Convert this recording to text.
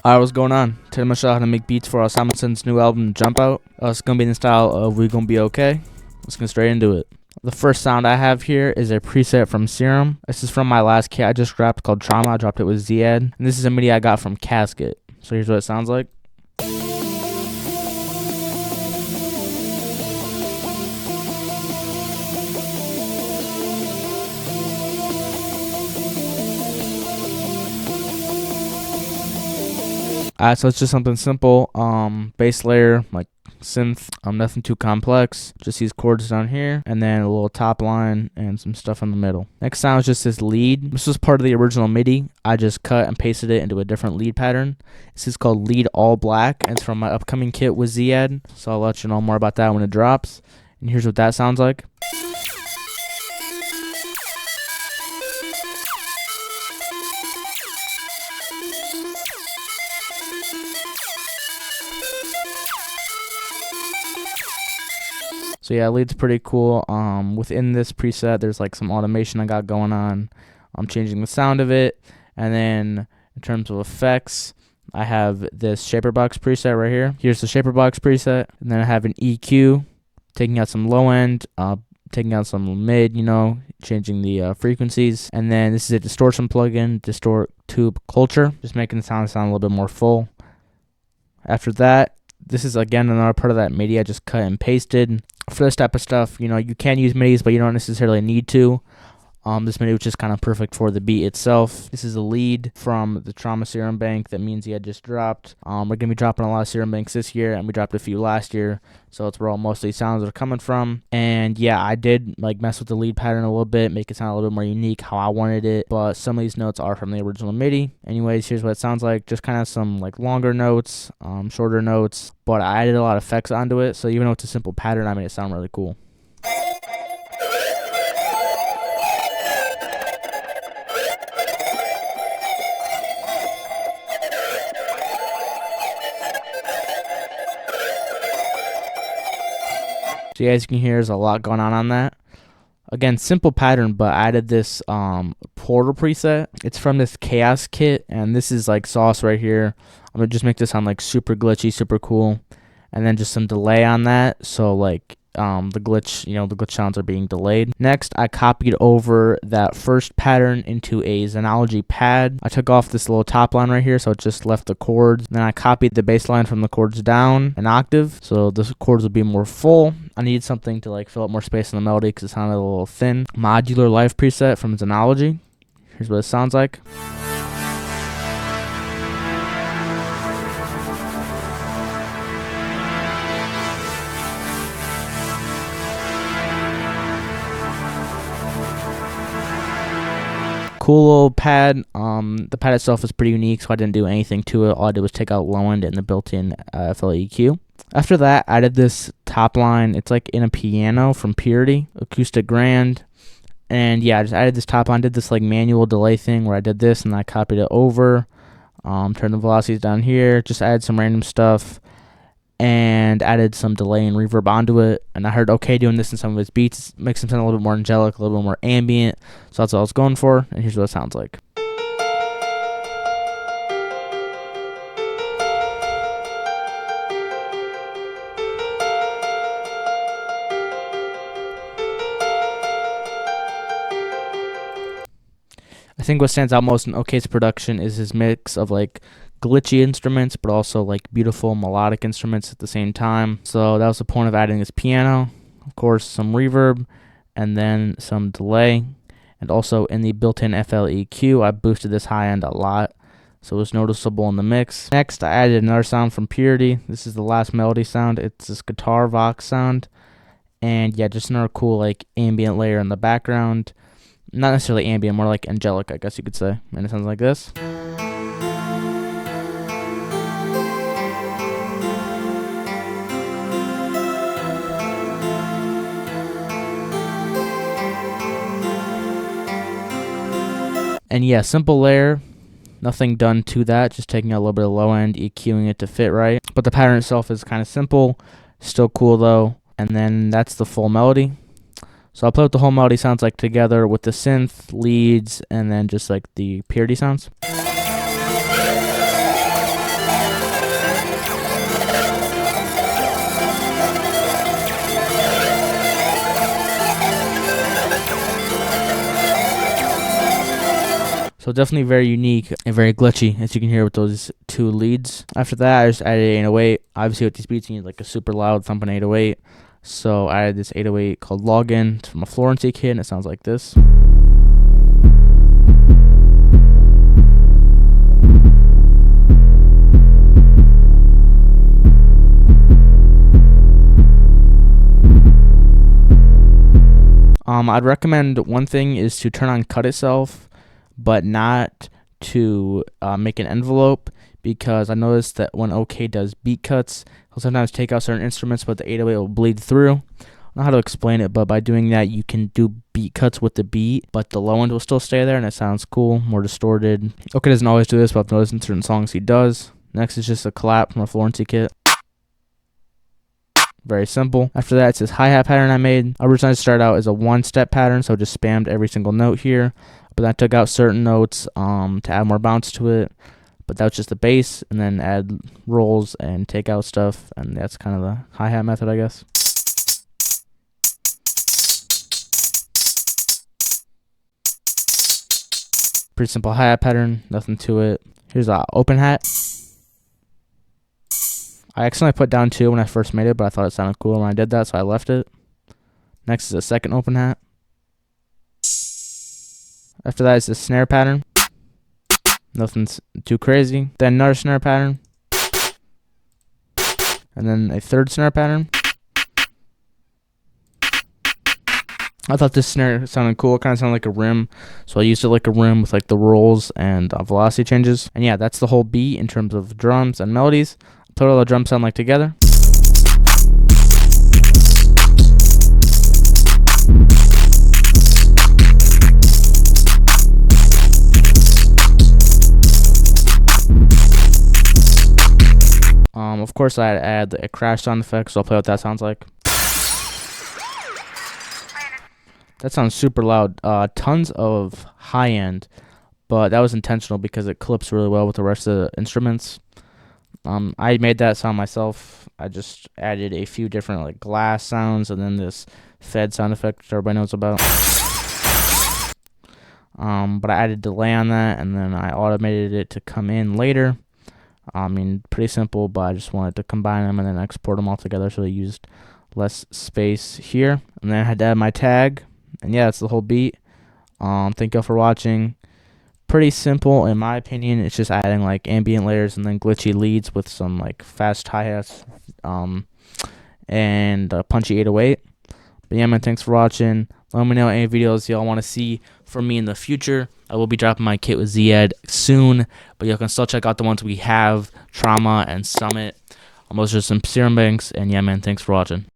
Alright, what's going on? Today I'm gonna show you how to make beats for OSAMASON'S new album, JUMPOUT. It's gonna be in the style of We Gonna Be Okay. Let's get straight into it. The first sound I have here is a preset from Serum. This is from my last kit I just dropped called Trauma. I dropped it with Ziad. And this is a MIDI I got from Casket. So here's what it sounds like. Alright, so it's just something simple. Bass layer, like synth, nothing too complex. Just these chords down here, and then a little top line and some stuff in the middle. Next sound is just this lead. This was part of the original MIDI. I just cut and pasted it into a different lead pattern. This is called Lead All Black, and it's from my upcoming kit with Ziad. So I'll let you know more about that when it drops. And here's what that sounds like. So yeah, lead's pretty cool. Within this preset, there's like some automation I got going on. I'm changing the sound of it. And then in terms of effects, I have this shaper box preset right here. Here's the shaper box preset. And then I have an EQ, taking out some low end, taking out some mid, changing the frequencies. And then this is a distortion plugin, Distort Tube Culture, just making the sound a little bit more full. After that, this is again another part of that MIDI I just cut and pasted. For this type of stuff, you can use MIDIs, but you don't necessarily need to. This MIDI was just kind of perfect for the beat itself. This is a lead from the Trauma Serum Bank that means he had just dropped. We're going to be dropping a lot of Serum Banks this year, and we dropped a few last year, so it's where all most of these sounds are coming from. And yeah, I did mess with the lead pattern a little bit, make it sound a little bit more unique how I wanted it, but some of these notes are from the original MIDI. Anyways, here's what it sounds like. Just kind of some longer notes, shorter notes, but I added a lot of effects onto it, so even though it's a simple pattern, I made it sound really cool. So as you can hear, there's a lot going on that. Again, simple pattern, but I added this portal preset. It's from this Chaos kit, and this is like sauce right here. I'm gonna just make this sound super glitchy, super cool, and then just some delay on that. So the glitch, the glitch sounds are being delayed. Next, I copied over that first pattern into a Xenology pad. I took off this little top line right here, so it just left the chords. Then I copied the bass line from the chords down an octave, so the chords would be more full. I needed something to fill up more space in the melody because it sounded a little thin. Modular Life preset from Xenology. Here's what it sounds like. Cool little pad. The pad itself is pretty unique, so I didn't do anything to it. All I did was take out low end and the built-in FLEQ. After that, I added this top line. It's in a piano from Purity, Acoustic Grand. And yeah, I just added this top line, did this manual delay thing where I did this and I copied it over. Turned the velocities down here, just added some random stuff and added some delay and reverb onto it. And I heard OK doing this in some of his beats. It makes him sound a little bit more angelic, a little bit more ambient. So that's what I was going for. And here's what it sounds like. I think what stands out most in OK's production is his mix of glitchy instruments, but also beautiful melodic instruments at the same time. So that was the point of adding this piano. Of course, some reverb, and then some delay. And also in the built-in FLEQ, I boosted this high end a lot, so it was noticeable in the mix. Next, I added another sound from Purity. This is the last melody sound. It's this guitar vox sound. And yeah, just another cool ambient layer in the background. Not necessarily ambient, more angelic, I guess you could say. And it sounds like this. And yeah, simple layer, nothing done to that, just taking out a little bit of low end, EQing it to fit right. But the pattern itself is kind of simple, still cool though. And then that's the full melody. So I'll play what the whole melody sounds like together with the synth, leads, and then just the Purity sounds. So definitely very unique and very glitchy, as you can hear with those 2 leads. After that, I just added 808. Obviously with these beats you need like a super loud thumping 808. So I added this 808 called Login. It's from a Florence kit, and it sounds like this. I'd recommend one thing is to turn on cut itself, but not to make an envelope, because I noticed that when OK does beat cuts, he'll sometimes take out certain instruments, but the 808 will bleed through. I don't know how to explain it, but by doing that, you can do beat cuts with the beat, but the low end will still stay there, and it sounds cool, more distorted. OK doesn't always do this, but I've noticed in certain songs he does. Next is just a clap from a Florence kit. Very simple. After that, it's this hi-hat pattern I made. I originally started out as a 1-step pattern, so just spammed every single note here. But then I took out certain notes to add more bounce to it. But that was just the bass, and then add rolls and take out stuff, and that's kind of the hi-hat method, I guess. Pretty simple hi-hat pattern, nothing to it. Here's an open hat. I accidentally put down 2 when I first made it, but I thought it sounded cool when I did that, so I left it. Next is a second open hat. After that is the snare pattern. Nothing too crazy. Then another snare pattern. And then a third snare pattern. I thought this snare sounded cool. It kind of sounded like a rim, so I used it like a rim with like the rolls and velocity changes. And yeah, that's the whole beat in terms of drums and melodies. Put all the drums sound like together. Of course, I add a crash sound effect, so I'll play what that sounds like. That sounds super loud. Tons of high end, but that was intentional because it clips really well with the rest of the instruments. I made that sound myself. I just added a few different like glass sounds and then this Fed sound effect, which everybody knows about. But I added delay on that, and then I automated it to come in later. I mean, pretty simple, but I just wanted to combine them and then export them all together, so I used less space here. And then I had to add my tag, and yeah, that's the whole beat. Thank y'all for watching. Pretty simple in my opinion. It's just adding like ambient layers and then glitchy leads with some like fast hi-hats and a punchy 808. But yeah, man, thanks for watching. Let me know any videos y'all want to see from me in the future. I will be dropping my kit with Zed soon, but y'all can still check out the ones we have, Trauma and Summit. Those are some serum banks, and yeah, man, thanks for watching.